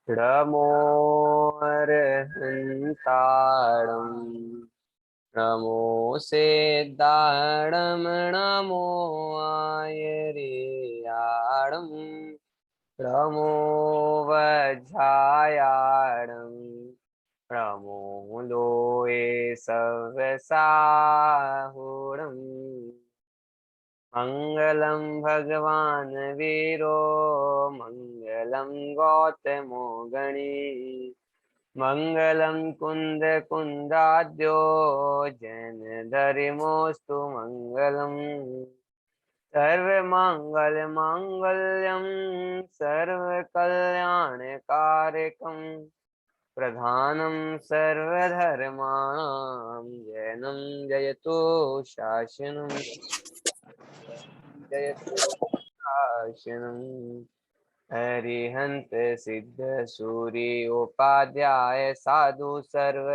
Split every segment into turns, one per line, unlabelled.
नमोऽर्हन्ताणम् नमो सेद्दाडं नमो आयर्याडं नमो वज्झायाडं नमो लोये सव्यसाहुरम् मंगलम भगवान वीरो मंगलम गौतमो गणी मंगलम कुंद कुंदाद्यो जैन धर्मोस्तु मंगलम सर्वमंगल मांगल्यम सर्वकल्याणकारकम प्रधानम सर्वधर्माणां जैनं जयतु शासनम् जयतु शासनम् अरिहंत सिद्ध सूर्य उपाध्याय साधु सर्व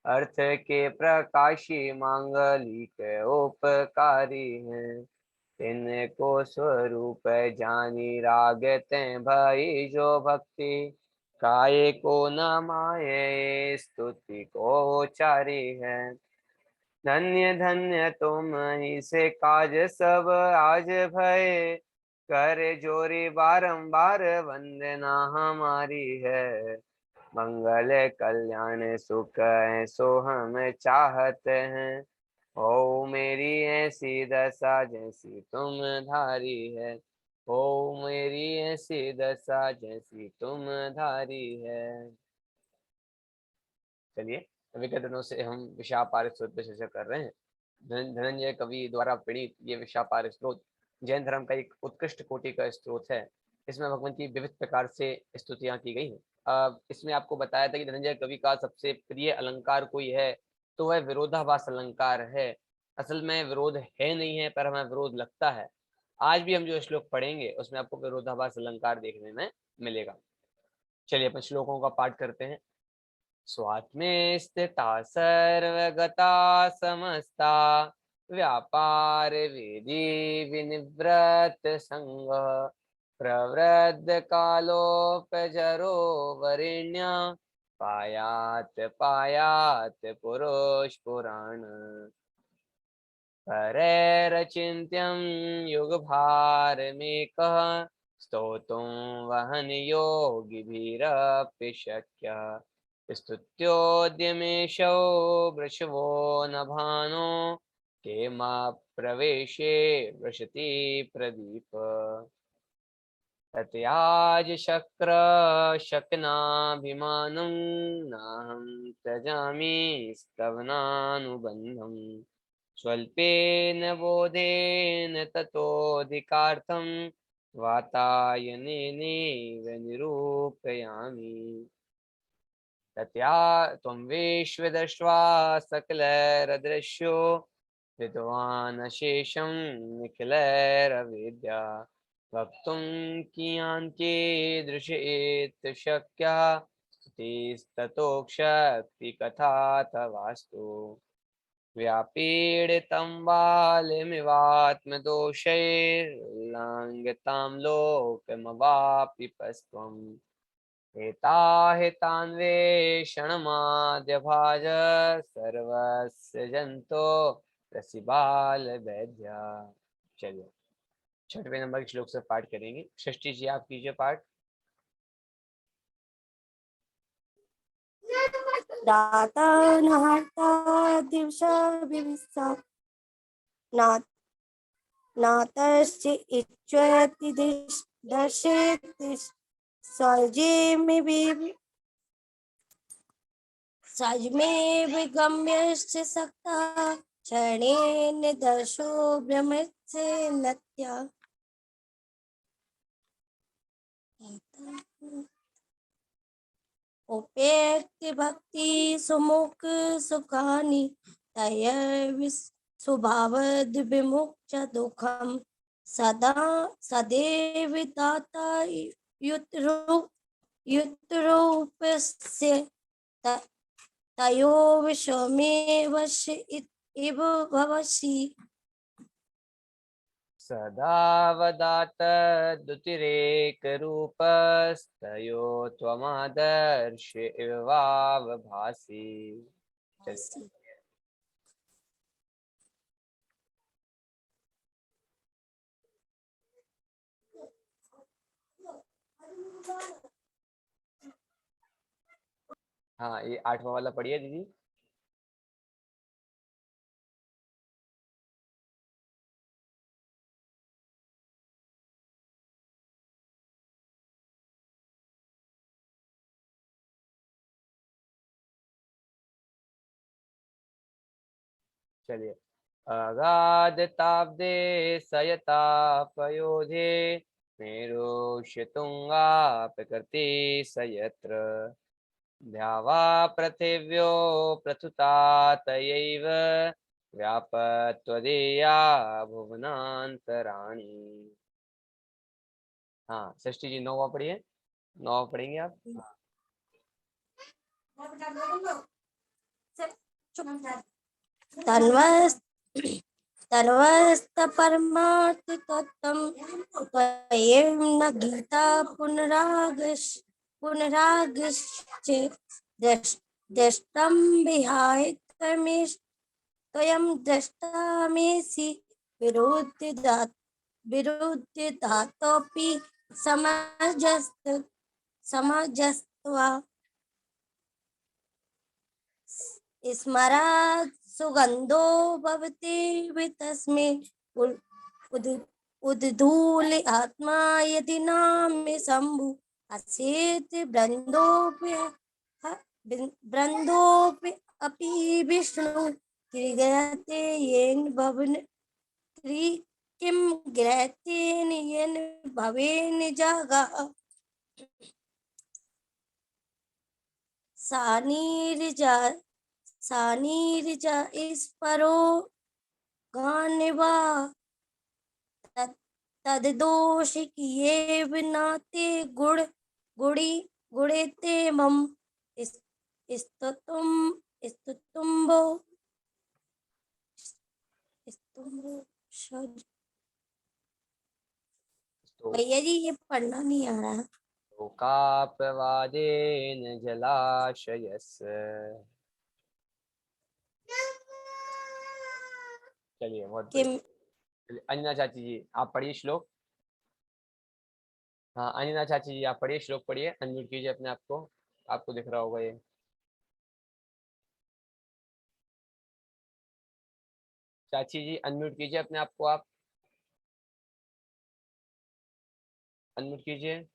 अर्थ के प्रकाशी मांगलिक उपकारी हैं इनको स्वरूप जानी रागते भई जो भक्ति काय को न माये स्तुति को चारी है धन्य धन्य तुम ही से काज सब आज भय कर जोरी बारंबार वंदना हमारी है मंगल कल्याण सुख ऐसो हम चाहते हैं ओ मेरी ऐसी दशा जैसी तुम धारी है ओ मेरी ऐसी दशा जैसी तुम धारी है। चलिए विगत दिनों से हम विशापार स्त्रोत पर चर्चा कर रहे हैं। धनंजय कवि द्वारा प्रणीत ये विशापार स्त्रोत जैन धर्म का एक उत्कृष्ट कोटि का स्त्रोत है। इसमें भगवान की विविध प्रकार से स्तुतियां की गई हैं। इसमें आपको बताया था कि धनंजय कवि का सबसे प्रिय अलंकार कोई है तो वह विरोधाभास अलंकार है। असल में विरोध है नहीं है पर हमें विरोध लगता है। आज भी हम जो श्लोक पढ़ेंगे उसमें आपको विरोधाभास अलंकार देखने में मिलेगा। चलिए अपन श्लोकों का पाठ करते हैं। स्वात्मे स्थिता सर्वगता समस्ता व्यापार विधि विनिवृत्त संग प्रवृद्ध कालोपजरो वरिण्य पायात पायात पुरुष पुराण परैरचिन्त्यं युगभारमेकः स्तोतुं वहन योगिभिरपि शक्यः स्तुत्योद्यमेशौ वृषभो नभानो केमाप्रवेशे वृषति प्रदीप तत्याज शक्र शक्नाभिमानं नाहं त्यजामि स्तवनानुबन्धम् स्वल्पेन बोधेन ततोऽधिकार्थं वातायनेनैव निरूपयामि तत्या त्वं विश्वदृष्ट्वा सकलैरदृश्यो विद्वान् अशेषं निखिलैरवेद्या वक्तुं कियान्कीदृशेत् शक्यः स्तुतिस्ततोक्षक्तिकथा तवास्तु व्यापीडितं बालमिवात्मदोषैर्लाङ्घितां लोकमवाप्यस्त्वम् हिताहितान्वेषणमाद्यभाज सर्वस्य जन्तो रसिबालवैद्या। चलिए 6वें नंबर के श्लोक से पाठ करेंगे। षष्ठी जी आप कीजिए पाठ।
दाता नहर्ता दिवसा विविसा नातस्य इच्छति दर्शेति सजमेव गम्यस्य सक्ता क्षणेन दर्शो ब्रह्मस्य नत्या उपेत्य भक्ति सुमुख सुखानि तय स्वभावद विमुक्त दुखम सदा सदैव दाता युतरूपस्य तयो विश्वमेव इव भवसि
सदा वदातद्युतिरेकरूपस्तयो त्वमादर्श इव भासि। हाँ, ये 8वां वाला पढ़िए दीदी। चलिए। अगाधताब्दे सयतापयोधे मेरुष्यतुंगा प्रकृति सयत्र द्यावा पृथिव्यो प्रथुतातयैव व्यापत्वदेया भुवनान्तराणि। हाँ षष्ठी जी 9वां पढ़िए। 9वां पढ़ेंगे आप।
तन्वस्त परमार्थ तत्त्वं त्वयैव न गीता पुनरागश्च दृष्टं विहाय कर्मेश त्वयं द्रष्टामेसि विरुद्धातोऽपि समजस्त्वा स्मरात् सुगन्धो भवति वितस्मिन् उद्दूल आत्मा यदि नामे शम्भु असेत् बृन्दोऽपि अपि विष्णु किं गृह्यतेन येन भवेन जगः सानिर्जा ईश्वरो गान्वा तद्दोषिकीयेव नाते गुणेते मम स्तुतुम्बो भैया जी ये पढ़ना नहीं आ रहा।
लोकापवादेन जलाशयस्य। चलिए बहुत अंजना चाची जी आप पढ़िए श्लोक। हाँ अंजना चाची जी आप पढ़िए श्लोक पढ़िए। अनम्यूट कीजिए अपने आप को, आपको दिख रहा होगा ये। चाची जी अनम्यूट कीजिए अपने आप को, आप अनम्यूट कीजिए।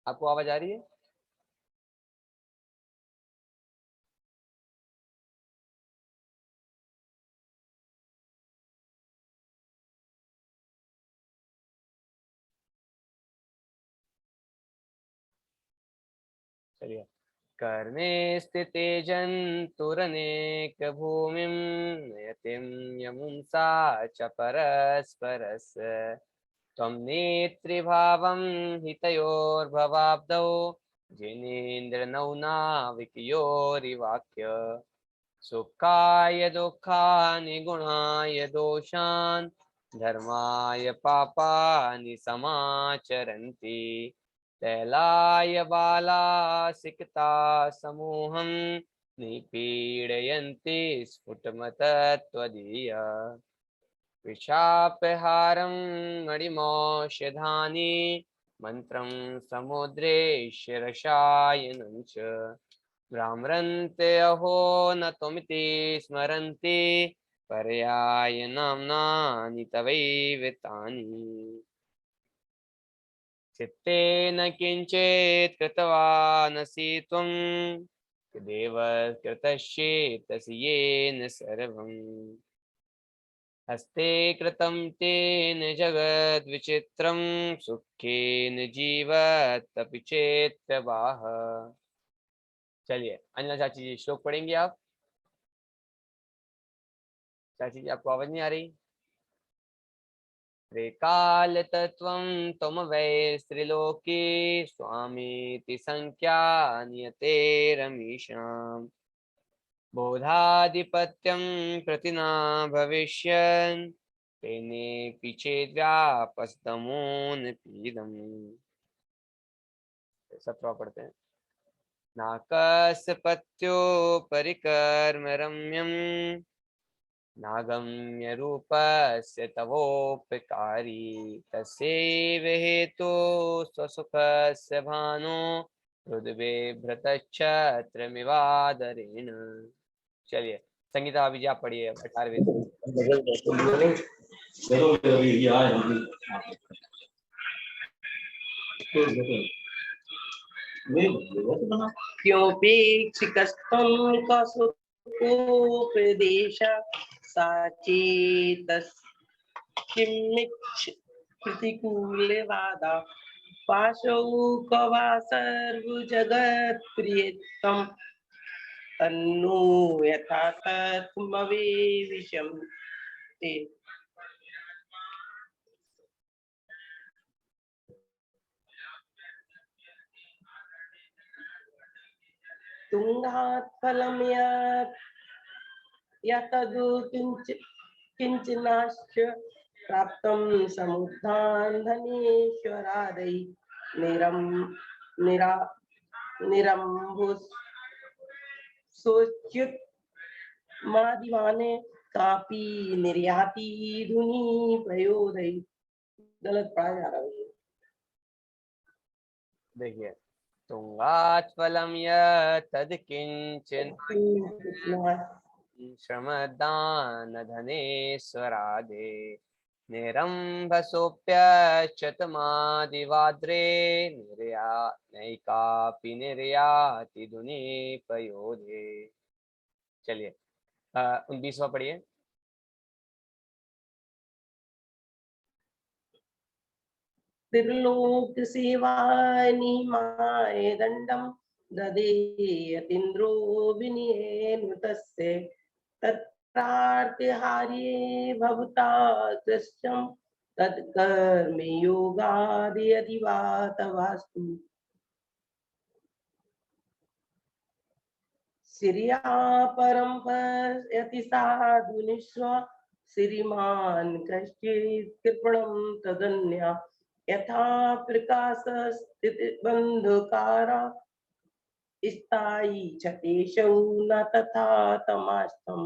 आपको आवाज आ रही है? चलिए। कर्मे स्थिते जन्तुरनेक भूमिं नयतिं यमुंसा च परस्परस्य त्वं नेत्रिभावं हितयोर्भवाब्दौ जिनेन्द्रनौ नाविकयोरिवाक्य सुखाय दुःखानि गुणाय दोषान् धर्माय पापानि समाचरन्ति तैलाय बाला सिकता समूहं निपीडयन्ति स्फुटमतत्वदीया विशापहारं मणिमौषधानि मन्त्रं समुद्रे शिरसायनं च भ्राम्रन्ते अहो न त्वमिति स्मरन्ति पर्याय नाम्नानि तवैव तानि चित्तेन किञ्चित् कृतवानसि त्वं देव कृतश्चेतसि येन सर्वम् हस्ते कृतं तेन जगद्विचित्रं सुखेन जीवत्यपि चेत्प्रवाह। चलिए अंजना चाची जी श्लोक पढ़ेंगे आप। चाची जी आपको आवाज नहीं आ रही? त्रिकाल तत्वं त्वमवै स्त्रिलोके स्वामीति संख्या नियते रमीशाम् बोधाधिपत्यं प्रति न भविष्यन् तेने पीछे व्यापस्तमोन पीदम। 17 पढ़ते हैं। नाकस्पत्यो परिकर्म रम्यम नागम्य रूपस्य तवोपकारी तस्यैव हेतो स्वसुखस्य भानो हृद्बिभ्रतच्छत्रमिवादरेण। चलिए संगीता अभी आप पढ़िए 18वें।
क्योपेक्षिकस्थं कौसुकोपदेश साचेतस् किमिच्छ प्रतिकूलवादा पाशौ कवा सर्वजगत्प्रियतं तन्नो यथा तत्त्वमवेविषं ते। तुंगात् फलं यतदु किंचनाश्च प्राप्तं समुद्धान् धनेश्वरादै निरम्भुसोच्युत मादिवाने कापी निर्याति धुनी प्रयोदय। गलत पढ़ा जा रहा है।
देखिए तुंगात् फलं यत्तद् किंचन श्रमदान धनेश्वरादे निरम्भसोऽप्यच्युतमादिवाद्रे नैकापि निर्याति दुनीपयोधे। चलिए 19वां पढ़िए।
त्रिलोक सेवानिमाय दंडम ददेयतीन्द्रो विनियेनुतस्य तत्रार्तिहार्ये भवता कृष्णं तत्कर्म योगादियदिवा तवास्तु। श्रिया परं पश्यति साधु निस्वा श्रीमान् कश्चित् कृपणं तदन्या यथा प्रकाशस्थितिबन्धुकारा स्थायी छतेषु न तथा तमास्तम।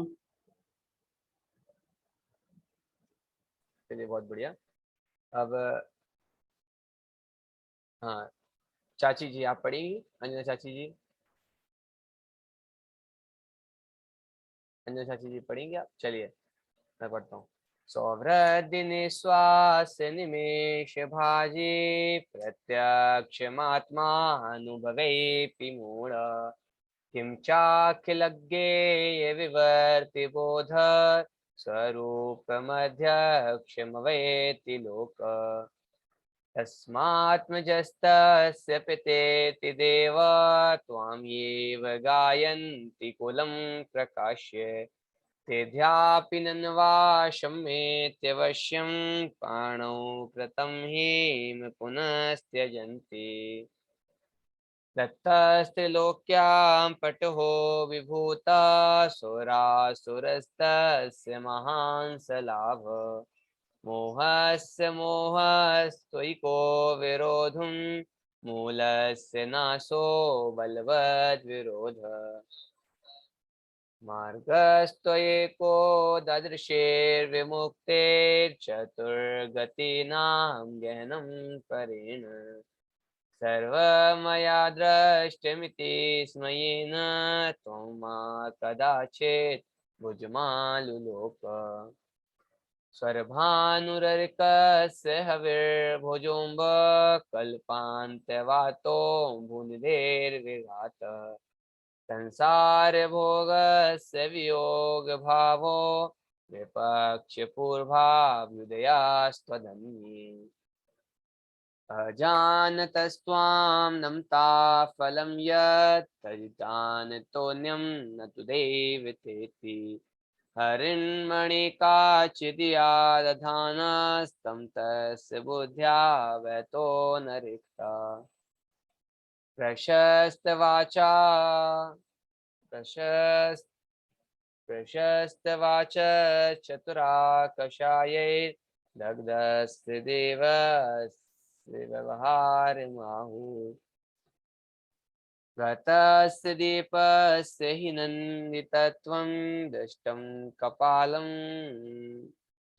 चलिए बहुत बढ़िया। अब हाँ चाची जी आप पढ़ेंगी। अंजना चाची जी, अंजना चाची जी पढ़ेंगे आप। चलिए मैं पढ़ता हूँ। सौभ्रदिने श्वास निमेष भाजे प्रत्यक्षमात्मानुभवेऽपि मूढ किं चाखिलज्ञेय विवर्ति बोध स्वरूपमध्यक्षमवेति लोक तस्मात्मजस्तस्य पितेति देव त्वां येव गायन्ति कुलं प्रकाश्य तेध्यापि नन्वाशमेत्यवश्यं पाणौ कृतं हेम पुनस्त्यजन्ति दत्तस्त्रिलोक्यां पटुहो विभूता सुरासुरस्तस्य महान् स लाभ मोहस्य मोहस्त्वयिको विरोधुं मूलस्य नाशो बलवद्विरोध मार्गस्त्वयेको ददृशेर्विमुक्तेर्चतुर्गतीनां गहनं परेण सर्वमया दृष्टमिति स्मयेन त्वं मा कदाचित् भुजमालुलोक स्वरभानुरर्कस्य हविर्भुजोऽम्ब कल्पान्तवातो भुनिधेर्विघात संसार भोगस्य वियोग भावो विपक्षपूर्भाभ्युदयास्त्वदन्ये अजानतस्त्वां नमता फलं यत् तजितानतोऽन्यं न तु देवतेति हरिन्मणिकाचिदिया दधानस्तं तस्य बुद्ध्या वैतो न रिक्ता प्रशस्तवाचा प्रशस्त प्रशस्तवाच चतुराकषायै दग्धस्य देवस्य व्यवहारमाहुः गतस्य दीपस्य हि नन्दितत्वं दृष्टं कपालं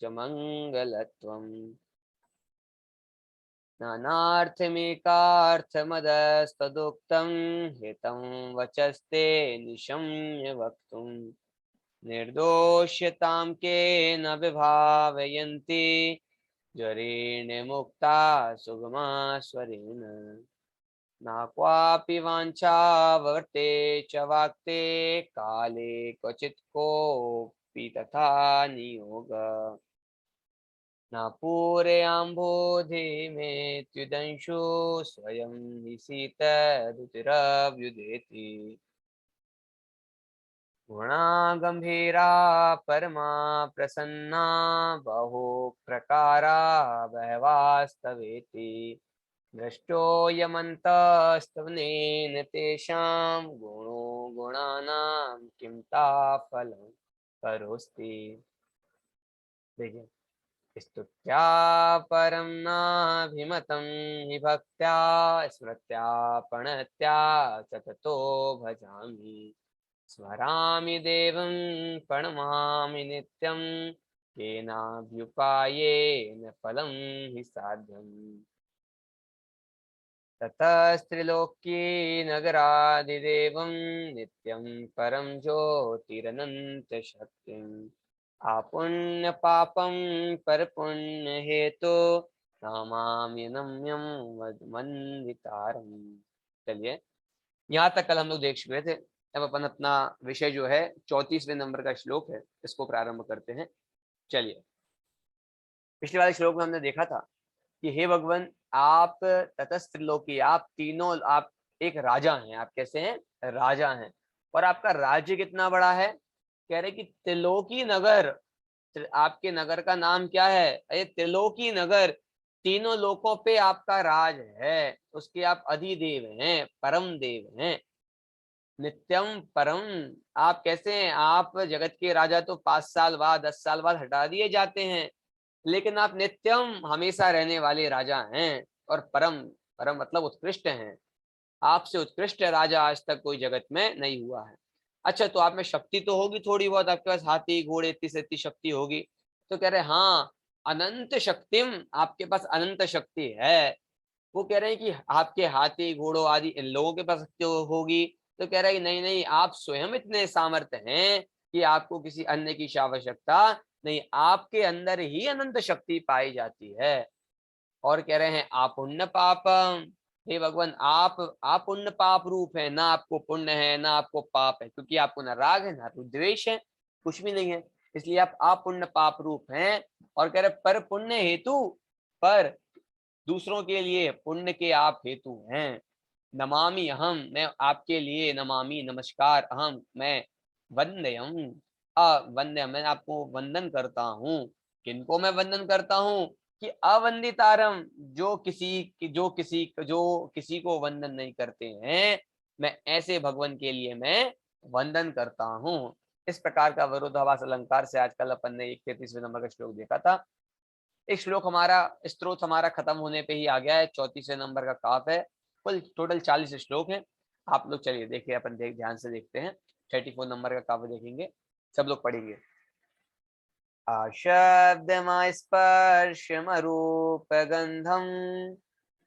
च मङ्गलत्वम् नानार्थमेकार्थमदस्तदुक्तं हितं वचस्ते निशम्य वक्तुं निर्दोष्यतां केन विभावयन्ति ज्वरेण मुक्ता सुगमा स्वरेण न क्वापि वाञ्छा वर्ते च वाक्ते काले क्वचित् कोऽपि तथा नियोग न पूरयाम्भोधि मे त्युदंशु स्वयं हि शीतरुचिरव्युदेति गुणा गंभीरा परमा प्रसन्ना बहु प्रकारा बहवास्तवेति दृष्टोऽयमन्तस्तवनेन तेषां गुणो गुणानां किं ताफलं करोस्ति। देखिए, स्तुत्या परं नाभिमतं हि भक्त्या स्मृत्या प्रणत्या सततो भजामि स्मरामि देवं प्रणमामि नित्यं केनाभ्युपायेन फलं हि साध्यम् ततस्त्रिलोक्ये नगरादिदेवं नित्यं परं ज्योतिरनन्तशक्तिम् आपुण्य पापं परपुण्य हेतु नमामि नम्यं वंदितारम्। चलिए, यहाँ तक कल हम लोग देख चुके थे। अब अपन अपना विषय जो है 34वें नंबर का श्लोक है, इसको प्रारंभ करते हैं। चलिए, पिछले वाले श्लोक में हमने देखा था कि हे भगवान, आप तटस्थ त्रिलोकी, आप तीनों, आप एक राजा हैं। आप कैसे हैं? राजा हैं। और आपका राज्य कितना बड़ा है? कह रहे कि त्रिलोकी नगर, आपके नगर का नाम क्या है? अरे त्रिलोकी नगर, तीनों लोकों पे आपका राज है, उसके आप अधिदेव हैं, परम देव हैं। नित्यम परम, आप कैसे हैं? आप जगत के राजा तो 5 साल बाद 10 साल बाद हटा दिए जाते हैं, लेकिन आप नित्यम हमेशा रहने वाले राजा हैं। और परम, परम मतलब उत्कृष्ट हैं। आपसे उत्कृष्ट राजा आज तक कोई जगत में नहीं हुआ है। अच्छा, तो आप में शक्ति तो होगी थोड़ी बहुत, आपके पास हाथी घोड़े इतनी से इतनी शक्ति होगी। तो कह रहे हाँ, अनंत शक्तिम, आपके पास अनंत शक्ति है। वो कह रहे हैं कि आपके हाथी घोड़ों आदि इन लोगों के पास शक्ति होगी। तो कह रहे हैं कि नहीं नहीं, आप स्वयं इतने सामर्थ्य हैं कि आपको किसी अन्य की आवश्यकता नहीं, आपके अंदर ही अनंत शक्ति पाई जाती है। और कह रहे हैं आप पुण्य पापम, हे भगवान, आप पुण्य पाप रूप है, ना आपको पुण्य है ना आपको पाप है, क्योंकि आपको ना राग है ना द्वेष है, कुछ भी नहीं है, इसलिए आप पुण्य पाप रूप हैं। और कह रहे पर पुण्य हेतु, पर दूसरों के लिए पुण्य के आप हेतु हैं। नमामि अहम, मैं आपके लिए, नमामि नमस्कार, अहम मैं, वंदयम वंदय, मैं आपको वंदन करता हूँ। किनको मैं वंदन करता हूँ? कि अवंदितारम, जो किसी को वंदन नहीं करते हैं, मैं ऐसे भगवान के लिए मैं वंदन करता हूँ। इस प्रकार का विरोधाभास अलंकार से आजकल अपन ने 33वें नंबर का श्लोक देखा था। एक श्लोक हमारा, स्त्रोत हमारा खत्म होने पे ही आ गया है। 34वें नंबर का काव्य है, कुल टोटल 40 श्लोक है। आप लोग चलिए देखिए, अपन ध्यान से देखते हैं। 34 नंबर का काव्य देखेंगे, सब लोग पढ़ेंगे। आशब्दमस्पर्शमरूपगन्धं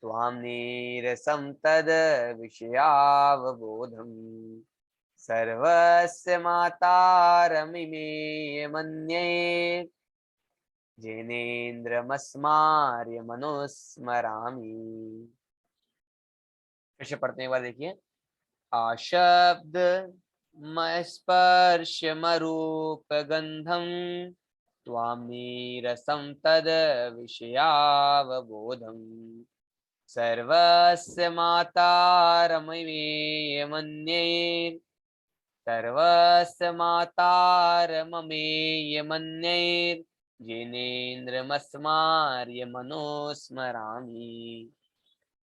त्वां नीरसं तद् विषयावबोधम् सर्वस्य मातारमिमे मन्ये जेनेन्द्रमस्मार्य मनुस्मरामि। फिर पढ़ते हैं, देखिए। आशब्द स्पर्शमरूपगन्धं त्वां नीरसं तद् विषयावबोधम् सर्वस्य मातारमिमे मन्ये सर्वस्य मातारममेय मन्ये जिनेन्द्रमस्मार्य मनुस्मरामि।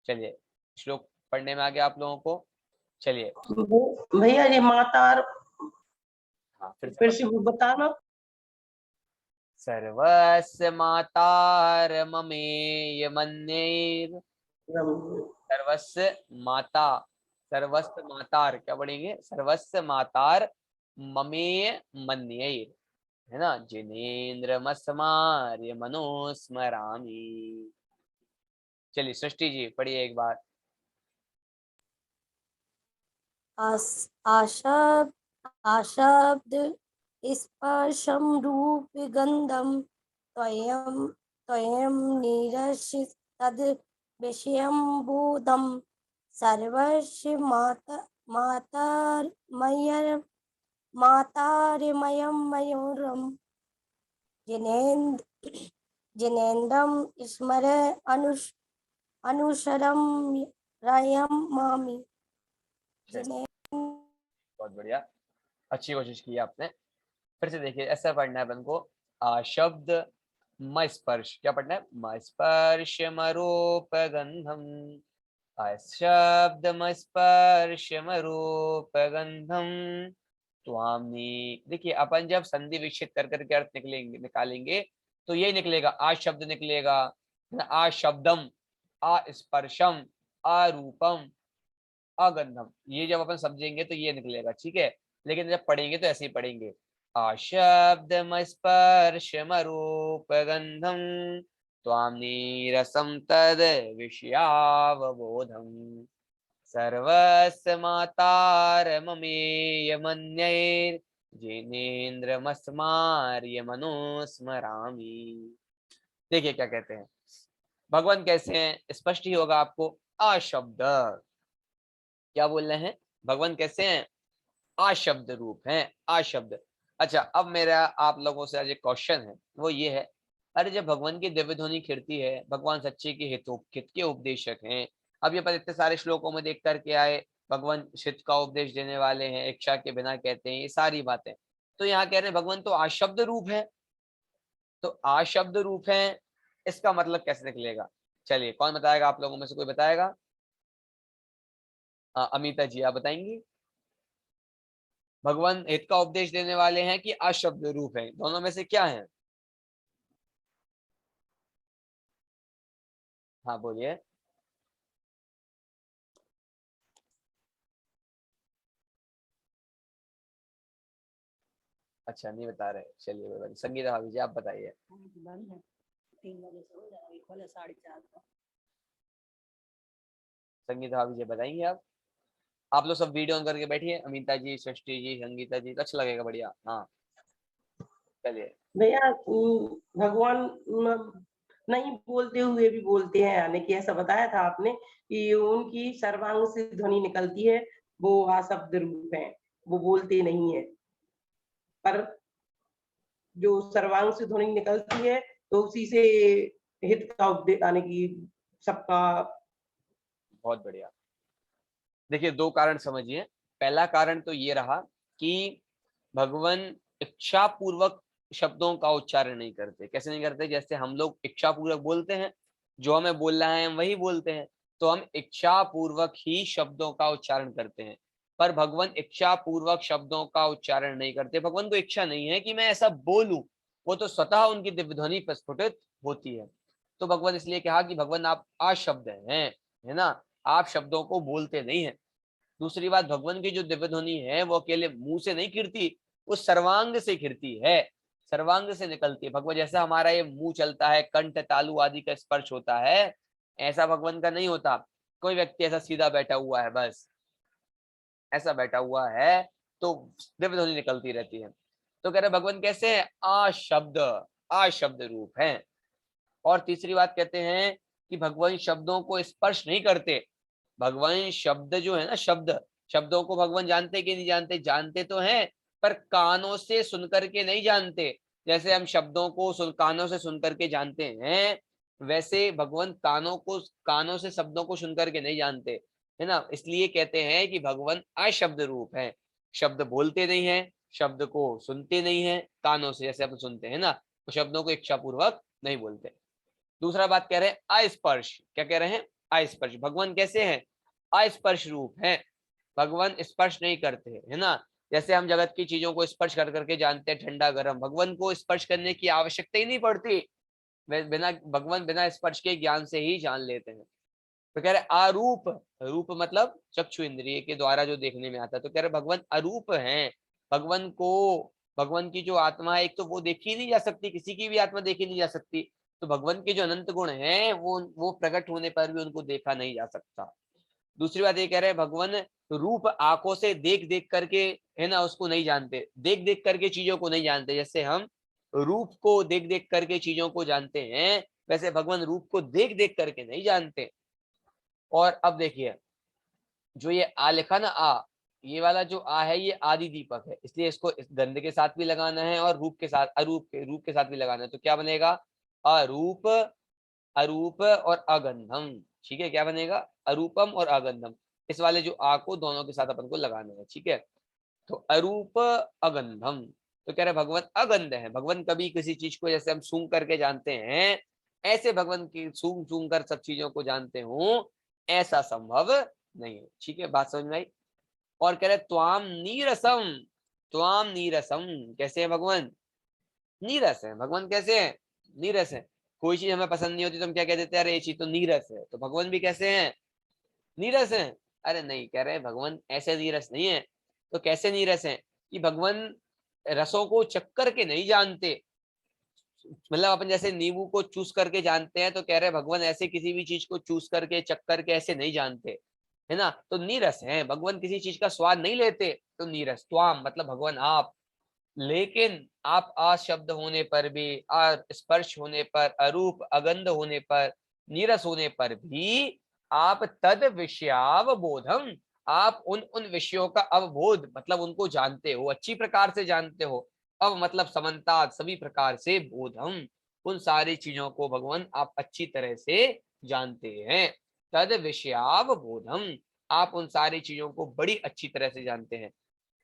चलिए, श्लोक पढ़ने में आ गया आप लोगों को। चलिए
भैया, ये मातार
हाँ फिर
फिर से बताना।
सर्वस्य मातार ममेय मन्येर। सर्वस्य माता, सर्वस्य मातार क्या पढ़ेंगे, सर्वस्य मातार ममेय मन्येर, है ना, जिनेन्द्र मस्मार्य मनोस्मरामि। चलिए सृष्टि जी पढ़िए एक बार।
आशब्द आशब्द स्पर्शम रूप गंधम त्वयं त्वयं निरशित तद विषयं बोधम सर्वस्य मातारमयं मयूरम जिनेन्द्रम स्मर अनुसरम रयम मामी।
बहुत बढ़िया, अच्छी कोशिश की आपने। फिर से देखिए, ऐसा पढ़ना है अपन को, शब्द म स्पर्श, क्या पढ़ना है, म स्पर्श मरूप गंधम, शब्द म स्पर्श मरूप गंधम त्वामि। देखिए अपन जब संधि विच्छेद कर करके अर्थ निकालेंगे तो यही निकलेगा, आ शब्द निकलेगा, आ शब्दम, आ स्पर्शम, आ रूपम, अगंधम। ये जब अपन समझेंगे तो ये निकलेगा, ठीक है। लेकिन जब पढ़ेंगे तो ऐसे ही पढ़ेंगे, आशब्दम स्पर्शम रूप गंधम त्वां नीरसं तद विषयावबोधम सर्वस्य मातार ममेय मन्यैर जिनेन्द्रमस्मार्य मनोस्मरामि। देखिए क्या कहते हैं, भगवान कैसे हैं, स्पष्ट ही होगा आपको। अशब्द, क्या बोल रहे हैं, भगवान कैसे हैं, अशब्द रूप हैं, अशब्द। अच्छा, अब मेरा आप लोगों से आज एक क्वेश्चन है, वो ये है, अरे जब भगवान की दिव्य ध्वनि खिड़ती है, भगवान सच्चे के हित के उपदेशक हैं, अब ये पर इतने सारे श्लोकों में देख करके आए, भगवान हित का उपदेश देने वाले हैं, इच्छा के बिना कहते हैं, ये सारी बातें। तो यहाँ कह रहे हैं भगवान तो अशब्द रूप है, तो अशब्द रूप है, इसका मतलब कैसे निकलेगा। चलिए कौन बताएगा, आप लोगों में से कोई बताएगा। अमिता जी आप बताएंगी। भगवान हित का उपदेश देने वाले हैं कि अशब्द रूप है, दोनों में से क्या है। हाँ बोलिए। अच्छा नहीं बता रहे, चलिए संगीता भाभी जी आप बताइए। संगीता भाभी जी बताएंगे आप लोग सब वीडियो ऑन करके बैठिए, अमिता जी, सृष्टि जी, संगीता जी, अच्छा लगेगा, बढ़िया। हाँ चलिए।
भैया भगवान नहीं बोलते हुए भी बोलते हैं, यानी कि ऐसा बताया था आपने कि उनकी सर्वांग से ध्वनि निकलती है, वो अशब्द रूप है, वो बोलते नहीं है, पर जो सर्वांग से ध्वनि निकलती है तो उसी से हित का उपदेश, यानी कि सबका।
बहुत बढ़िया। देखिए दो कारण समझिए, पहला कारण तो ये रहा कि भगवान इच्छा पूर्वक शब्दों का उच्चारण नहीं करते। कैसे नहीं करते, जैसे हम लोग इच्छा पूर्वक बोलते हैं, जो हमें बोलना है हम वही बोलते हैं, तो हम इच्छा पूर्वक ही शब्दों का उच्चारण करते हैं। पर भगवान इच्छा पूर्वक शब्दों का उच्चारण नहीं करते, भगवान को इच्छा नहीं है कि मैं ऐसा बोलूं, वो तो स्वतः उनकी दिव्य ध्वनि प्रस्फुटित होती है। तो भगवान इसलिए कहा कि भगवान आप अशब्द हैं, है ना, आप शब्दों को बोलते नहीं है। दूसरी बात, भगवान की जो दिव्य ध्वनि है वो अकेले मुंह से नहीं खिड़ती, वो सर्वांग से खिड़ती है, सर्वांग से निकलती है। भगवान जैसा हमारा ये मुंह चलता है, कंठ तालु आदि का स्पर्श होता है, ऐसा भगवान का नहीं होता। कोई व्यक्ति ऐसा सीधा बैठा हुआ है, बस ऐसा बैठा हुआ है तो दिव्य ध्वनि निकलती रहती है। तो कह रहे भगवान कैसे हैं, अशब्द, अशब्द रूप है। और तीसरी बात कहते हैं कि भगवान शब्दों को स्पर्श नहीं करते। भगवान शब्द जो है ना, शब्दों को भगवान जानते कि नहीं जानते, जानते तो हैं, पर कानों से सुन करके नहीं जानते। जैसे हम शब्दों को कानों से सुन करके जानते हैं, वैसे भगवान कानों से शब्दों को सुन करके नहीं जानते, है ना। इसलिए कहते हैं कि भगवान अशब्द रूप है, शब्द बोलते नहीं है, शब्द को सुनते नहीं है कानों से, जैसे अपन सुनते हैं ना, तो शब्दों को इच्छा पूर्वक नहीं बोलते। दूसरा बात कह रहे हैं अस्पर्श, क्या कह रहे हैं, अस्पर्श। भगवान कैसे हैं, अस्पर्श रूप है, भगवान स्पर्श नहीं करते, है ना। जैसे हम जगत की चीजों को स्पर्श कर करके जानते हैं ठंडा गर्म, भगवान को स्पर्श करने की आवश्यकता ही नहीं पड़ती, बिना भगवान बिना स्पर्श के ज्ञान से ही जान लेते हैं। तो कह रहे आरूप, रूप मतलब चक्षु इंद्रिय के द्वारा जो देखने में आता है, तो कह रहे भगवान अरूप हैं। भगवान को, भगवान की जो आत्मा है एक तो वो देखी नहीं जा सकती, किसी की भी आत्मा देखी नहीं जा सकती, तो भगवान के जो अनंत गुण हैं वो प्रकट होने पर भी उनको देखा नहीं जा सकता। दूसरी बात ये कह रहे हैं भगवान रूप आंखों से देख देख करके, है ना, उसको नहीं जानते, देख देख करके चीजों को नहीं जानते। जैसे हम रूप को देख देख करके चीजों को जानते हैं, वैसे भगवान रूप को देख देख करके नहीं जानते। और अब देखिए जो ये आ लिखा ना, आ, ये वाला जो आ है ये आदि दीपक है, इसलिए इसको इस गंध के साथ भी लगाना है और रूप के साथ, रूप के साथ भी लगाना है। तो क्या बनेगा, अरूप, अरूप और अगंधम। ठीक है, क्या बनेगा, अरूपम और अगंधम। इस वाले जो आ को दोनों के साथ अपन को लगाना है। ठीक है, तो अरूप अगंधम, तो कह रहे भगवान अगंध है। भगवान कभी किसी चीज को जैसे हम सूंघ करके जानते हैं, ऐसे भगवान की सूंघ सूंघ कर सब चीजों को जानते हो, ऐसा संभव नहीं है। ठीक है, बात समझ में आई। और कह रहे त्वाम नीरसम, त्वाम नीरसम, कैसे है भगवान, नीरस है। भगवान कैसे है, नीरस है। कोई चीज हमें पसंद नहीं होती तो हम क्या कह देते हैं, अरे ये चीज तो नीरस है। तो भगवान भी कैसे हैं, नीरस हैं। अरे नहीं, कह रहे हैं भगवान ऐसे नीरस नहीं है। तो कैसे नीरस हैं, कि भगवान रसों को चक्कर के नहीं जानते, मतलब अपन जैसे नींबू को चूस करके जानते हैं, तो कह रहे हैं भगवान ऐसे किसी भी चीज को चूस करके चक्कर के ऐसे नहीं जानते, है ना। तो नीरस है भगवान, किसी चीज का स्वाद नहीं लेते, तो नीरस। त्वाम मतलब भगवान आप, लेकिन आप आ शब्द होने पर भी, आ स्पर्श होने पर, अरूप अगंध होने पर, नीरस होने पर भी आप तद विषयावबोधम, आप उन उन विषयों का अवबोध मतलब उनको जानते हो, अच्छी प्रकार से जानते हो। अब मतलब समन्ता सभी प्रकार से, बोधम उन सारी चीजों को भगवान आप अच्छी तरह से जानते हैं। तद विषयावबोधम, आप उन सारी चीजों को बड़ी अच्छी तरह से जानते हैं।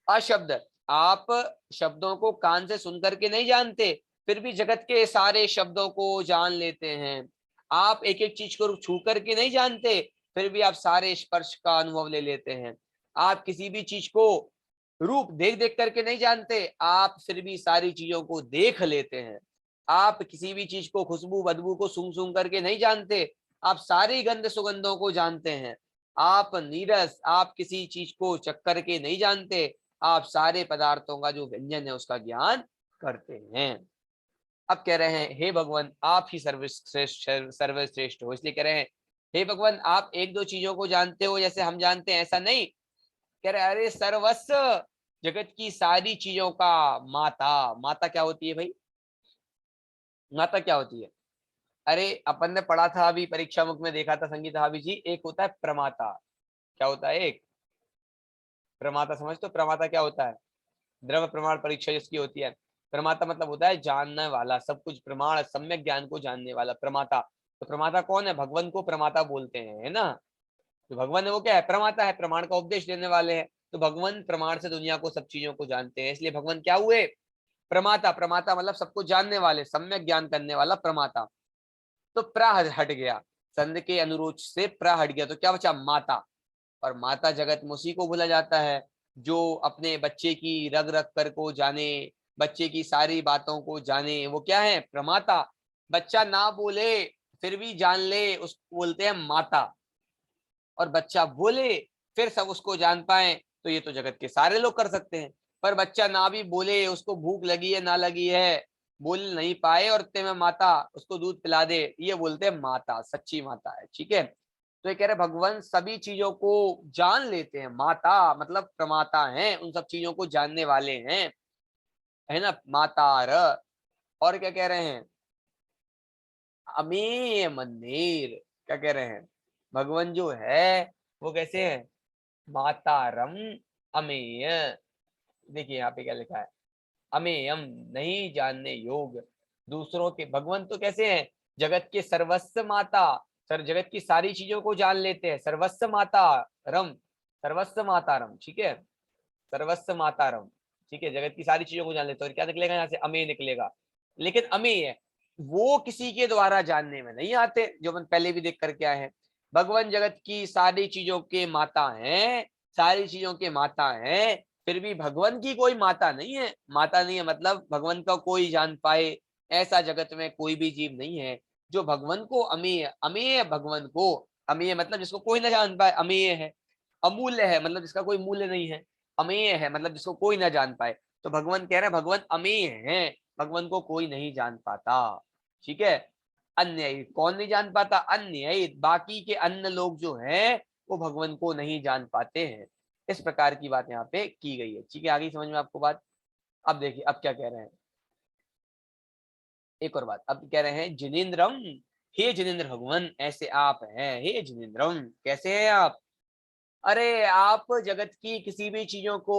अशब्द, आप शब्दों को कान से सुन करके नहीं जानते, फिर भी जगत के सारे शब्दों को जान लेते हैं। आप एक एक चीज को छू करके नहीं जानते, फिर भी आप सारे स्पर्श का अनुभव ले लेते हैं। आप किसी भी चीज को रूप देख देख करके नहीं जानते, आप फिर भी सारी चीजों को देख लेते हैं। आप किसी भी चीज को खुशबू बदबू को सूंघ सूंघ करके नहीं जानते, आप सारी गंध सुगंधों को जानते हैं। आप नीरस, आप किसी चीज को चक्कर के नहीं जानते, आप सारे पदार्थों का जो व्यंजन है उसका ज्ञान करते हैं। अब कह रहे हैं हे भगवान आप ही सर्वश्रेष्ठ हो, इसलिए कह रहे हैं हे भगवान आप एक दो चीजों को जानते हो जैसे हम जानते हैं, ऐसा नहीं। कह रहे अरे सर्वस्व, जगत की सारी चीजों का माता। माता क्या होती है भाई, माता क्या होती है, अरे अपन ने पढ़ा था अभी परीक्षा मुख में देखा था संगीता भाभी जी, एक होता है प्रमाता। क्या होता है, एक प्रमाता, समझ तो प्रमाता क्या होता है, द्रव्य प्रमाण परीक्षा जिसकी होती है। प्रमाता मतलब होता है जानने वाला, सब कुछ प्रमाण सम्यक ज्ञान को जानने वाला, प्रमाता। तो प्रमाता कौन है, भगवान को प्रमाता बोलते हैं, है ना। तो भगवान है वो क्या है, प्रमाता है, प्रमाण का उपदेश देने वाले हैं। तो भगवान प्रमाण से दुनिया को सब चीजों को जानते हैं, इसलिए भगवान क्या हुए, प्रमाता। प्रमाता मतलब सबको जानने वाले, सम्यक ज्ञान करने वाला, प्रमाता। तो प्रा हट गया, संध के अनुरोध से प्रा हट गया, तो क्या बचा, माता। और माता जगत में उसी को बोला जाता है जो अपने बच्चे की रग रग कर को जाने, बच्चे की सारी बातों को जाने, वो क्या है, प्रमाता। बच्चा ना बोले फिर भी जान ले, उसको बोलते हैं माता। और बच्चा बोले फिर सब उसको जान पाए, तो ये तो जगत के सारे लोग कर सकते हैं। पर बच्चा ना भी बोले, उसको भूख लगी है ना लगी है, बोल नहीं पाए और इतने में माता उसको दूध पिला दे, ये बोलते हैं माता, सच्ची माता है। ठीक है, तो ये कह रहे भगवान सभी चीजों को जान लेते हैं, माता मतलब प्रमाता हैं, उन सब चीजों को जानने वाले हैं, है ना, मातार। और क्या कह रहे हैं, अमेय मंदिर, क्या कह रहे हैं, भगवान जो है वो कैसे है, मातारम अमेय। देखिए यहाँ पे क्या लिखा है, अमेयम नहीं जानने योग, दूसरों के, भगवान तो कैसे हैं, जगत के सर्वस्व माता, सर जगत की सारी चीजों को जान लेते हैं, सर्वस्व माता रम, सर्वस्व माता रम। ठीक है, सर्वस्व माता रम, ठीक है, जगत की सारी चीजों को जान लेते हैं। और क्या निकलेगा यहाँ से, अमेय निकलेगा। लेकिन अमेय है, वो किसी के द्वारा जानने में नहीं आते, जो हम पहले भी देख करके आए हैं। भगवान जगत की सारी चीजों के माता हैं, सारी चीजों के माता हैं, फिर भी भगवान की कोई माता नहीं है। माता नहीं है मतलब भगवान का कोई जान पाए ऐसा जगत में कोई भी जीव नहीं है जो भगवान को अमेय, अमेय भगवान को, अमेय मतलब जिसको कोई ना जान पाए, अमेय है। अमूल्य है मतलब जिसका कोई मूल्य नहीं है। अमेय है मतलब जिसको कोई ना जान पाए। तो भगवान कह रहे हैं भगवान अमेय है, भगवान को कोई नहीं जान पाता। ठीक है। अन्य कौन नहीं जान पाता? अन्य बाकी के अन्य लोग जो हैं वो भगवान को नहीं जान पाते हैं। इस प्रकार की बात यहाँ पे की गई है। ठीक है, आगे समझ में आपको बात? अब देखिए अब क्या कह रहे हैं, एक और बात अब कह रहे हैं जिनेन्द्रम, हे जिनेन्द्र भगवान ऐसे आप हैं। हे जिनेन्द्रम कैसे हैं आप? अरे आप जगत की किसी भी चीजों को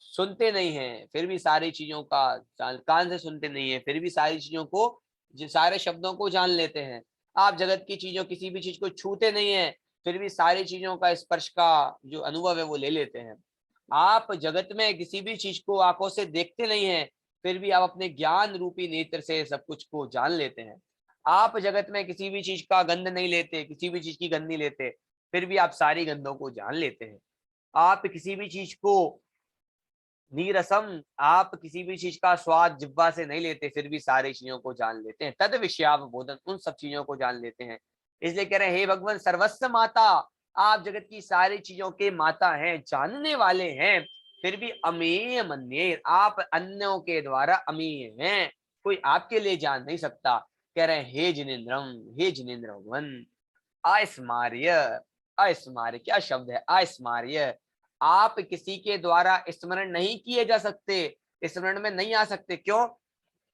सुनते नहीं हैं फिर भी सारी चीजों का कान से सुनते नहीं है फिर भी सारी चीजों को, सारे शब्दों को जान लेते हैं। आप जगत की चीजों किसी भी चीज को छूते नहीं है फिर भी सारी चीजों का स्पर्श का जो अनुभव है वो ले लेते हैं। आप जगत में किसी भी चीज को आंखों से देखते नहीं है फिर भी आप अपने ज्ञान रूपी नेत्र से सब कुछ को जान लेते हैं। आप जगत में किसी भी चीज का गंध नहीं लेते, किसी भी चीज की गंध नहीं लेते फिर भी आप सारी गंधों को जान लेते हैं। आप किसी भी चीज को नीरसम, आप किसी भी चीज का स्वाद जिह्वा से नहीं लेते फिर भी सारी चीजों को जान लेते हैं। तद विषयावबोधन, उन सब चीजों को जान लेते हैं। इसलिए कह रहे हैं हे भगवान सर्वस्व माता, आप जगत की सारी चीजों के माता हैं, जानने वाले हैं, फिर भी अमेय मन्ये, आप अन्यों के द्वारा अमेय हैं, कोई आपके लिए जान नहीं सकता। कह रहे हैं हे जिनेन्द्रम, हे जिनेन्द्र भगवान अस्मार्य, अस्मार्य क्या शब्द है? अस्मार्य, आप किसी के द्वारा स्मरण नहीं किए जा सकते, स्मरण में नहीं आ सकते। क्यों?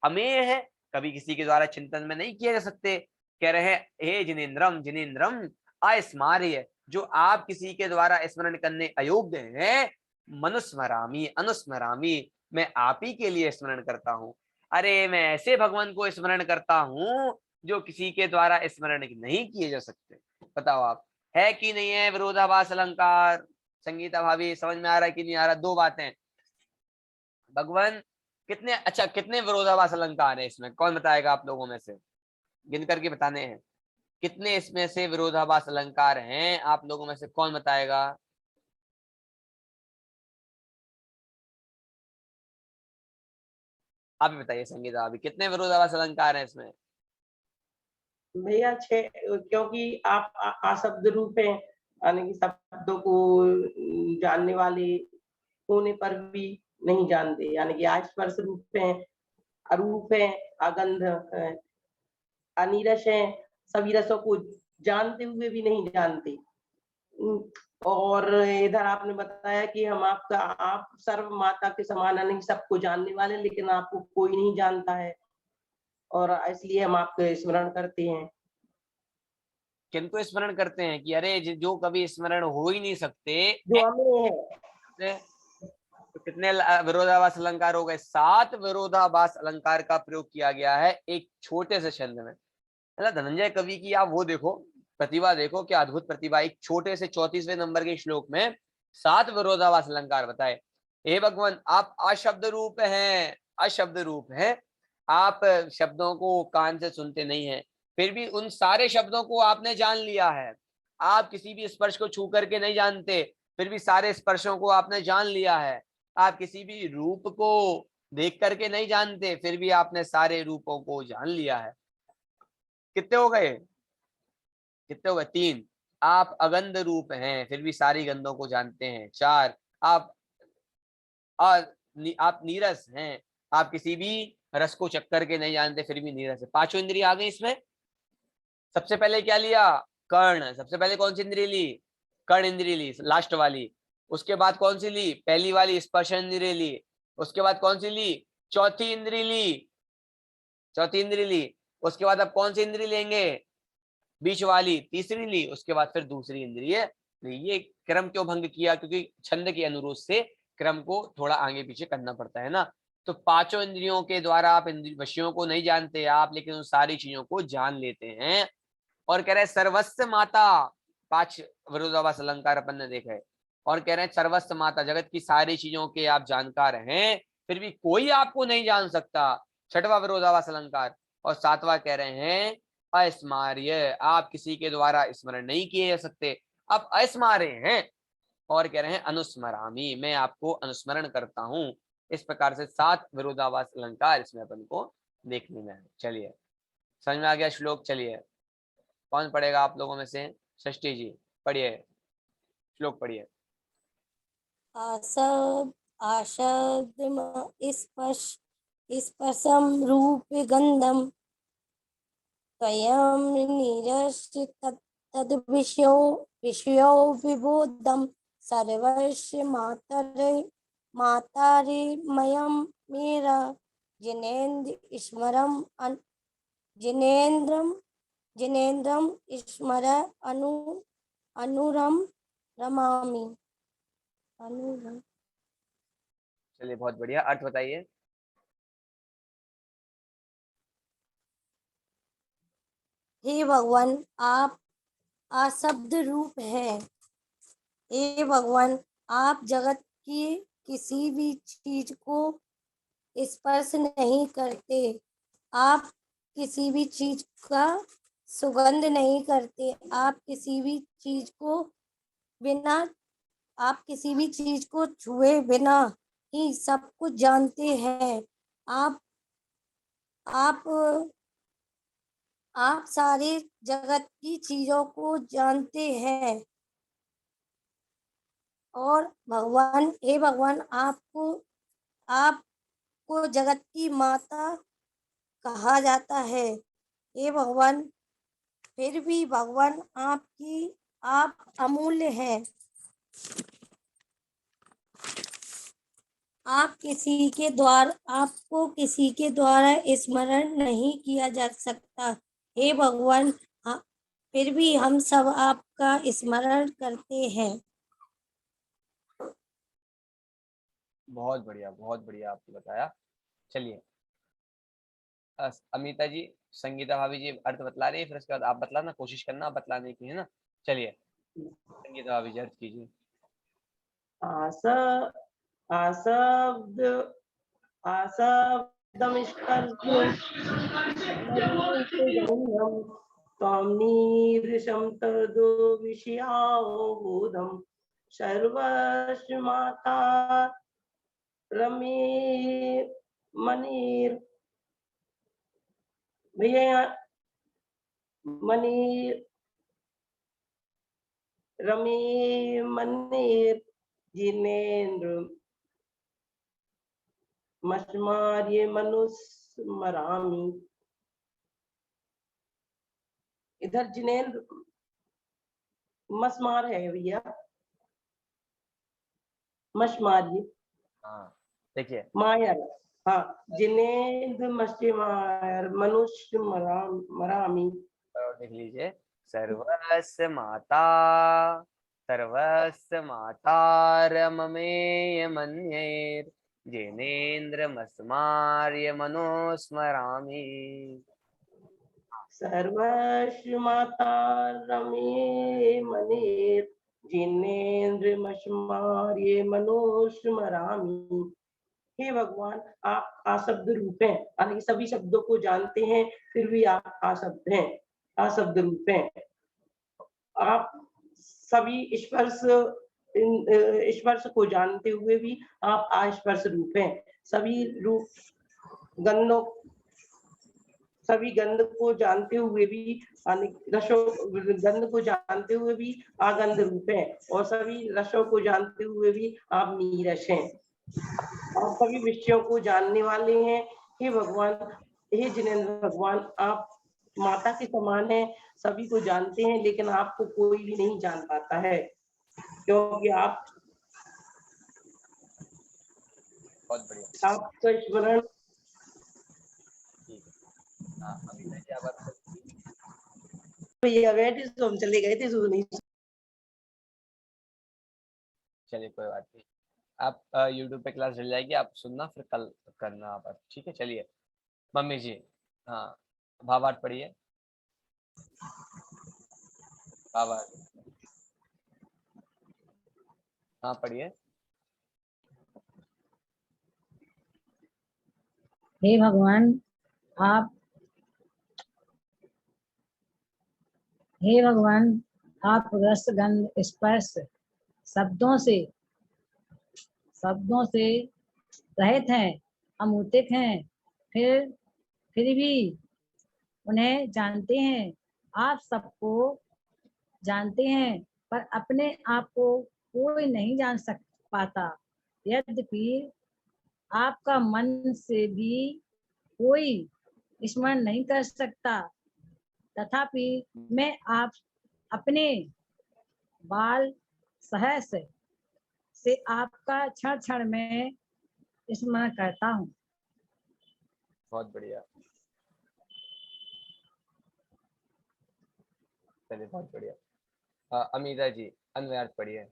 अमेय है, कभी किसी के द्वारा चिंतन में नहीं किए जा सकते। कह रहे हैं हे जिनेन्द्रम, जिनेन्द्रम अस्मार्य, जो आप किसी के द्वारा स्मरण करने अयोग्य हैं, मनुस्मरामी अनुस्मरामी, मैं आप ही के लिए स्मरण करता हूँ। अरे मैं ऐसे भगवान को स्मरण करता हूँ जो किसी के द्वारा स्मरण नहीं किए जा सकते। बताओ आप, है कि नहीं है विरोधाभास अलंकार? संगीता भाभी समझ में आ रहा है कि नहीं आ रहा? दो बातें, भगवान कितने, अच्छा कितने विरोधाभास अलंकार है इसमें? कौन बताएगा आप लोगों में से? गिन करके बताने हैं कितने इसमें से विरोधाभास अलंकार हैं, आप लोगों में से कौन बताएगा? आप ही बताइए संगीता भाभी, कितने विरोधाभास अलंकार हैं इसमें?
भैया 6, क्योंकि आप अशब्द रूप हैं, यानी कि शब्दों को जानने वाले होने पर भी नहीं जानते, यानी कि स्पर्श रूप हैं, अरूप हैं, अगंध हैं, अनीरस हैं, सभी रसों को जानते हुए भी नहीं जानते। और इधर आपने बताया कि हम आपका, आप सर्व माता के समान, यानी कि सबको जानने वाले, लेकिन आपको कोई नहीं जानता है और इसलिए हम आपका स्मरण करते हैं।
किनको स्मरण करते हैं? कि अरे जो कभी स्मरण हो ही नहीं सकते,
जो हमें है,
तो कितने विरोधाभास अलंकार हो गए? 7 विरोधाभास अलंकार का प्रयोग किया गया है एक छोटे से छंद में। मतलब धनंजय कवि की आप वो देखो, प्रतिभा देखो, क्या अद्भुत प्रतिभा। एक छोटे से 34वें नंबर के श्लोक में 7 विरोधाभास अलंकार बताए। हे भगवान आप अशब्द रूप हैं, अशब्द रूप हैं, आप शब्दों को कान से सुनते नहीं है फिर भी उन सारे शब्दों को आपने जान लिया है। आप किसी भी स्पर्श को छू करके नहीं जानते फिर भी सारे स्पर्शों को आपने जान लिया है। आप किसी भी रूप को देख करके नहीं जानते फिर भी आपने सारे रूपों को जान लिया है। कितने हो गए? कितने हो गए? 3। आप अगंध रूप हैं फिर भी सारी गंधों को जानते हैं। 4। आप आप नीरस हैं, आप किसी भी रस को चक्कर के नहीं जानते फिर भी नीरस है। 5 इंद्रिय आ गई इसमें। सबसे पहले क्या लिया? कर्ण। सबसे पहले कौन सी इंद्रिय ली? कर्ण इंद्रिय ली, लास्ट वाली। उसके बाद कौन सी ली? पहली वाली स्पर्श इंद्रिय ली। उसके बाद कौन सी ली? चौथी इंद्रिय ली, चौथी इंद्रिय ली। उसके बाद अब कौन सी इंद्रिय लेंगे? बीच वाली, तीसरी ली। उसके बाद फिर दूसरी इंद्रिय। ये क्रम क्यों भंग किया? क्योंकि छंद के अनुरोध से क्रम को थोड़ा आगे पीछे करना पड़ता है ना। तो 5 इंद्रियों के द्वारा आप विषयों को नहीं जानते आप, लेकिन उन सारी चीजों को जान लेते हैं। और कह रहे हैं सर्वस्व माता, 5 विरोधाभास अलंकार अपन ने देखा है। और कह रहे हैं सर्वस्व माता, जगत की सारी चीजों के आप जानकार हैं फिर भी कोई आपको नहीं जान सकता, 6वां विरोधाभास अलंकार। और 7वां कह रहे हैं अस्मार्य, आप किसी के द्वारा स्मरण नहीं किए जा सकते। अब अस्मार्य हैं और कह रहे हैं अनुस्मरामी, मैं आपको अनुस्मरण करता हूँ। इस प्रकार से 7 विरोधाभास अलंकार इसमें अपन को देखने में है। चलिए समझ में आ गया श्लोक। चलिए कौन पढ़ेगा आप लोगों में से? षष्ठी जी पढ़िए, श्लोक पढ़िए।
स्पर्शम रूप गंधम स्वयं निरस्य तद विषयो विबोधम सर्वस्य मातारिमयं मेरा जिनेन्द्रम स्मर अनुरम रमामि।
चलिए बहुत बढ़िया, अर्थ बताइए।
हे भगवान, आप अशब्द रूप है। हे भगवान, आप जगत की किसी भी चीज को स्पर्श नहीं करते। आप किसी भी चीज का सुगंध नहीं करते। आप किसी भी चीज को छुए बिना ही सब कुछ जानते हैं। आप सारे जगत की चीजों को जानते हैं। और भगवान, हे भगवान, आपको जगत की माता कहा जाता है। हे भगवान, फिर भी भगवान आप अमूल्य हैं। आपको किसी के द्वारा स्मरण नहीं किया जा सकता। हे भगवान, फिर भी हम सब आपका स्मरण करते हैं।
बहुत बढ़िया आपने बताया। चलिए अमिता जी, संगीता भाभी जी अर्थ बतला रही है, फिर उसके बाद आप बतलाना, कोशिश करना बतलाने की, है ना। चलिए संगीता भाभी जी अर्थ कीजिए।
त्वाम्नीदृशं तदो विषयावबोधं सर्वस्य माता रमे मनीर भैया मनीर रमे मनीर जिनेन्द्र मस्मार्य मनुस्मरामि। इधर जिनेन्द्र मस्मार है भैया, मस्मार्य।
हाँ देखिए,
मायर, हाँ, जिनेन्द्र मस्मार मनुष्य मरामी।
और देख लीजिए, सर्वस्य माता रममेय मन्येर जेनेन्द्रमस्मार्य मनुस्मरामि।
सर्वस्य माता रमे मनेर जिनेन्द्र मस्मार्य मनुस्मरामि। हे भगवान, आप अशब्द रूप हैं, यानी सभी शब्दों को जानते हैं, फिर भी आप अशब्द हैं, अशब्द रूप हैं। आप सभी स्पर्श को जानते हुए भी आप अस्पर्श रूप हैं। सभी गंध को जानते हुए भी, गंध को जानते हुए भी आगंध रूप है, और सभी रसों को जानते हुए भी आप नीरस हैं। आप सभी विषयों को जानने वाले हैं। हे भगवान, हे जिनेन्द्र भगवान, आप माता के समान हैं, सभी को जानते हैं, लेकिन आपको कोई भी नहीं जान पाता है, क्योंकि आप
बहुत बढ़िया,
आपका स्मरण। भैया बैठे तो हम चले गए थे, सो नहीं।
चलिए कोई बात नहीं, आप YouTube पे क्लास चल जाएगी, आप सुनना, फिर कल करना आप, ठीक है। चलिए मम्मी जी, हाँ भावार्थ पढ़िए। भावार्थ, हाँ पढ़िए।
हे भगवान, आप रस गंध स्पर्श शब्दों से रहित हैं, अमूर्तिक हैं, फिर भी उन्हें जानते हैं। आप सबको जानते हैं, पर अपने आप को कोई नहीं जान सक पाता। यद्यपि आपका मन से भी कोई स्मरण नहीं कर सकता, तथापि मैं आप अपने बाल सहस से आपका क्षण क्षण में स्मरण करता हूँ।
बहुत बढ़िया, चलिए बहुत बढ़िया। अमीरा जी अन्वयार्थ पढ़िए।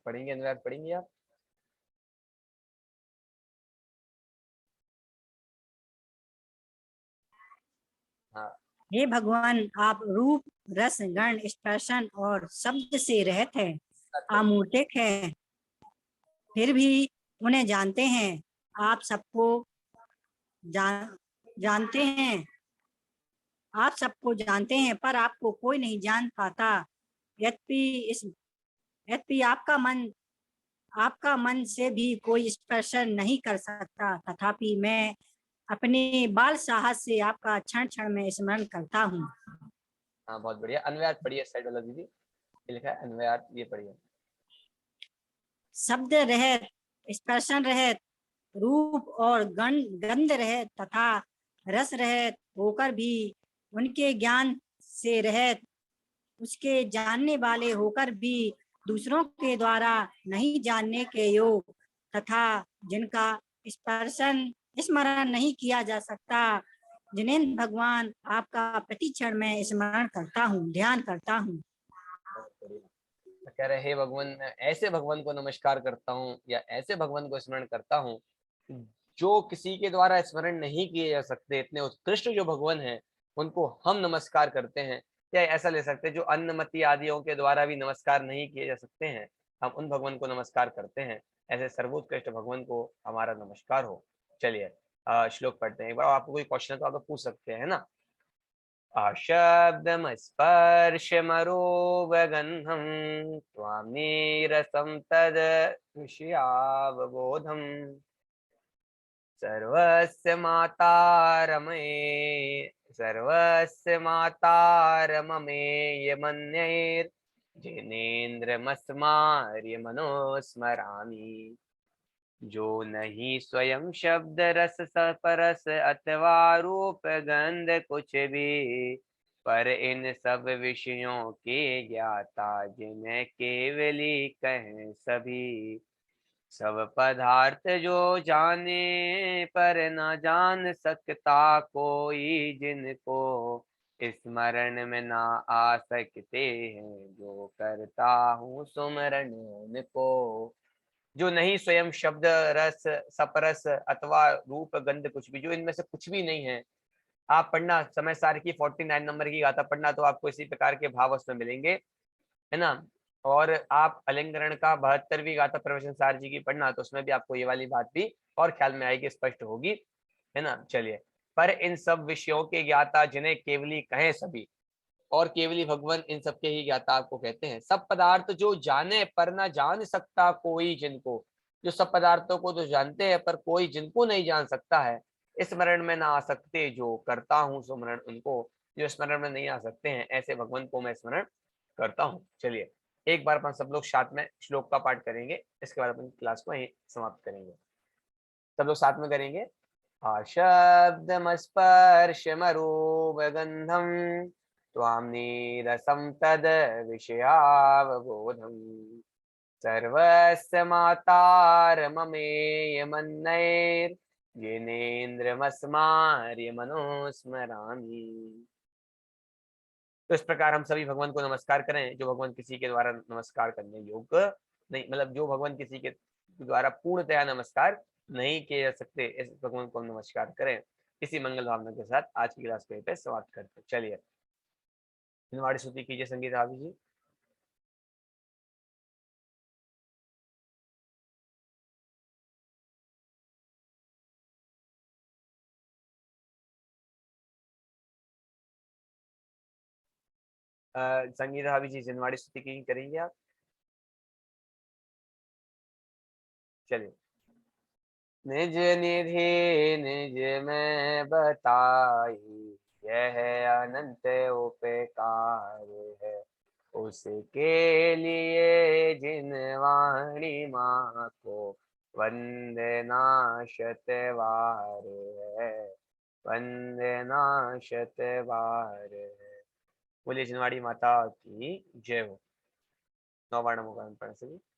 पढ़ेंगे, अन्वयार्थ पढ़ेंगे आप? हाँ
हे भगवान, आप रूप, रस, गण, स्पर्शन और शब्द से रहित है, अमूर्तिक है, फिर भी उन्हें जानते हैं। आप सबको जानते हैं, आप सबको जानते हैं, पर आपको कोई नहीं जान पाता। यद्यपि आपका मन से भी कोई स्पर्शन नहीं कर सकता, तथापि मैं अपने बाल साहस से आपका क्षण क्षण में स्मरण करता हूँ।
हाँ बहुत बढ़िया। अन्वयार्थ पढ़िए, साइड वाला दीदी, ये लिखा है अन्वयार्थ, ये पढ़िए।
शब्द रहित, स्पर्शन रहित, रूप और गंध रहित तथा रस रहित होकर भी, उनके ज्ञान से रहित, उसके जानने वाले होकर भी दूसरों के द्वारा नहीं जानने के योग, तथा जिनका स्मरण नहीं किया जा सकता, जिन्हें भगवान आपका प्रतिक्षण में स्मरण करता हूँ, ध्यान करता हूँ।
कह रहे हे भगवान, मैं ऐसे भगवान को नमस्कार करता हूँ या ऐसे भगवान को स्मरण करता हूँ जो किसी के द्वारा स्मरण नहीं किए जा सकते। इतने उत्कृष्ट जो भगवान हैं उनको हम नमस्कार करते हैं। या ऐसा ले सकते हैं जो अन्नमति आदियों के द्वारा भी नमस्कार नहीं किए जा सकते हैं, हम उन भगवान को नमस्कार करते हैं। ऐसे सर्वोत्कृष्ट भगवान को हमारा नमस्कार हो। चलिए श्लोक पढ़ते हैं। एक बार आपको कोई क्वेश्चन तो आप पूछ सकते हैं ना। अशब्दमस्पर्शमरूपगन्धं त्वां नीरसं तद् विषयावबोधम् सर्वस्य मातारमये, जो नहीं स्वयं शब्द रस परस अथवा रूप गंध कुछ भी, पर इन सब विषयों के ज्ञाता जिन्हें केवली कहें सभी। सब पदार्थ जो जाने पर न जान सकता कोई, जिनको स्मरण में ना आ सकते हैं, जो करता हूँ सुमरण उनको। जो नहीं स्वयं शब्द रस सपरस अथवा रूप गंध कुछ भी, जो इनमें से कुछ भी नहीं है। आप पढ़ना समय सार की 49 नंबर की गाथा पढ़ना, तो आपको इसी प्रकार के भाव उसमें मिलेंगे, है ना। और आप अलंकरण का 72वीं गाथा प्रवचन सार जी की पढ़ना, तो उसमें भी आपको ये वाली बात भी और ख्याल में आएगी, स्पष्ट होगी, है ना। चलिए, पर इन सब विषयों के ज्ञाता जिन्हें केवली कहें सभी, और केवली भगवान इन सबके ही ज्ञाता आपको कहते हैं। सब पदार्थ जो जाने पर ना जान सकता कोई, जिनको, जो सब पदार्थों को तो जानते हैं पर कोई जिनको नहीं जान सकता है। स्मरण में ना आ सकते, जो करता हूँ स्मरण उनको। जो स्मरण में नहीं आ सकते हैं, ऐसे भगवान को मैं स्मरण करता हूँ। चलिए एक बार अपन सब लोग साथ में श्लोक का पाठ करेंगे, इसके बाद अपन क्लास को यहीं समाप्त करेंगे। सब लोग साथ में करेंगे। आशब्दमस्पर्शमरूपगन्धं त्वां नीरसं तद् विषयावबोधम् सर्वस्य मातारममेयमन्नैर्येनेन्द्रमस्मार्यमनोस्मरामि। तो इस प्रकार हम सभी भगवान को नमस्कार करें, जो भगवान किसी के द्वारा नमस्कार करने योग्य नहीं, मतलब जो भगवान किसी के द्वारा पूर्णतया नमस्कार नहीं किए जा सकते, इस भगवान को नमस्कार करें। इसी मंगल भावना के साथ आज की क्लास को यहीं पे समाप्त करते हैं। चलिए निवाड़ी स्तुति कीजिए संगीत आदि जी। संगीता भाभी जी जिनवाड़ी स्तुति की करेंगे आप? चलिए। निज निधि निज में बताई, यह अनंत उपकार है, उसके लिए जिन वाणी माँ को वंदना शतवार है, वंदना शतवार है। बोलिए जिनवाड़ी माता की जय हो। 9 बार नमो गान पढ़ सके।